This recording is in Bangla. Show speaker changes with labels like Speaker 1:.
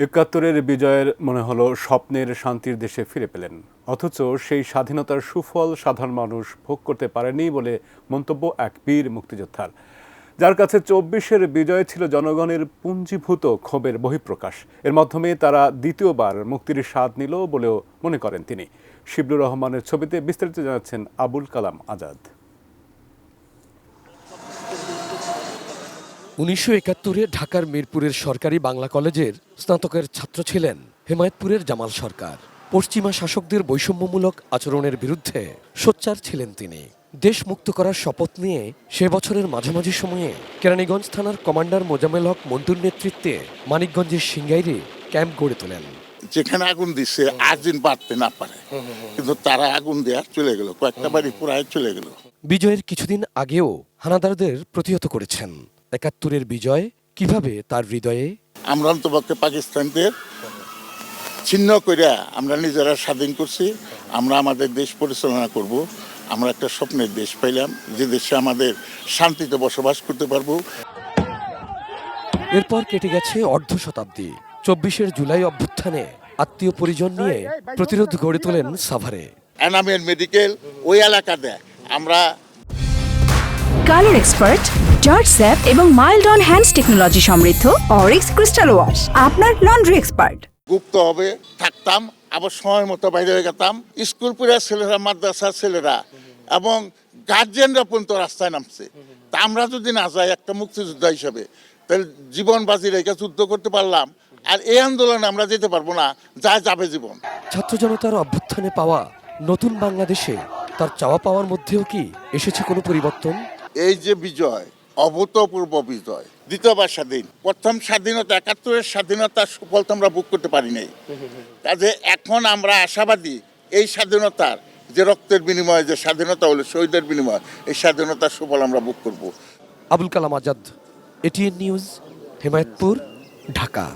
Speaker 1: একাত্তরের বিজয়ের মনে হলো স্বপ্নের শান্তির দেশে ফিরে পেলেন, অথচ সেই স্বাধীনতার সুফল সাধারণ মানুষ ভোগ করতে পারেনি বলে মন্তব্য এক বীর মুক্তিযোদ্ধার, যার কাছে ২৪-এর বিজয় ছিল জনগণের পুঞ্জীভূত ক্ষোভের বহিঃপ্রকাশ। এর মাধ্যমে তারা দ্বিতীয়বার মুক্তির স্বাদ নিল বলেও মনে করেন তিনি। শিবলুর রহমানের ছবিতে বিস্তারিত জানাচ্ছেন আবুল কালাম আজাদ।
Speaker 2: ১৯৭১-এ ঢাকার মিরপুরের সরকারি বাংলা কলেজের স্নাতকের ছাত্র ছিলেন হেমায়েতপুরের জামাল সরকার। পশ্চিমা শাসকদের বৈষম্যমূলক আচরণের বিরুদ্ধে সোচ্চার ছিলেন তিনি। দেশ মুক্ত করার শপথ নিয়ে সে বছরের মাঝামাঝি সময়ে কেরানীগঞ্জ থানার কমান্ডার মোজাম্মেল হক মন্টুর নেতৃত্বে মানিকগঞ্জের সিংগাইরে ক্যাম্প গড়ে তোলেন।
Speaker 3: যেখানে আগুন দিচ্ছে ৮ দিন বাড়তে না পারে, কিন্তু তারা আগুন দেওয়া চলে গেল, কয়েকটা বাড়ি পুরাই চলে গেল।
Speaker 2: বিজয়ের কিছুদিন আগেও হানাদারদের প্রতিহত করেছেন। একাত্তরের বিজয় কিভাবে তার হৃদয়ে?
Speaker 3: আমরা অন্তপক্ষে পাকিস্তানদের ছিন্ন কইরা আমরা নিজেরা স্বাধীন করছি, আমরা আমাদের দেশ পরিচালনা করব। আমরা একটা স্বপ্নের দেশ পাইলাম, যে দেশে আমাদের শান্তিতে বসবাস করতে পারবো।
Speaker 2: এরপর কেটে গেছে অর্ধ শতাব্দী। ২৪-এর জুলাই অভ্যুত্থানে আত্মীয় পরিজন নিয়ে প্রতিরোধ গড়ে তোলেন সাভারে।
Speaker 3: এনামের মেডিকেল ওই এলাকা দেয়। আমরা
Speaker 4: কালার এক্সপার্ট, জর্জ স্যাপ এবং মাইল্ড অন হ্যান্ডস টেকনোলজি সমৃদ্ধ অরিক্স ক্রিস্টাল ওয়াশ আপনার লন্ড্রি এক্সপার্ট।
Speaker 3: গুপ্ত হবে থাকতাম, আবার সময় মতো বাইরে হয়ে গেতাম। স্কুল পড়ার ছেলেরা, মাদ্রাসার ছেলেরা এবং গার্জিয়ানরা পর্যন্ত রাস্তায় নামছে। তা আমরা যদি না যাই একটা মুক্তিযোদ্ধা হিসাবে, তাহলে জীবন বাজি রেখে যুদ্ধ করতে পারলাম, আর এই আন্দোলনে আমরা যেতে পারবো না, যা যাবে জীবন।
Speaker 2: ছাত্র জনতার অভ্যুত্থানে পাওয়া নতুন বাংলাদেশে তার চাওয়া পাওয়ার মধ্যেও কি এসেছে কোনো পরিবর্তন?
Speaker 3: এই যে বিজয়, অভূতপূর্ব বিজয়, দ্বিতীয়বার স্বাধীন। প্রথম স্বাধীনতা, ৭১-এর স্বাধীনতার সুফল তো আমরা ভোগ করতে পারি নাই। কাজে এখন আমরা আশাবাদী, এই স্বাধীনতার যে রক্তের বিনিময়ে যে স্বাধীনতা হলো, শহীদের বিনিময়, এই স্বাধীনতার সুফল আমরা ভোগ করব।
Speaker 2: Abul Kalam Azad, ATN news, Hemayetpur, Dhaka.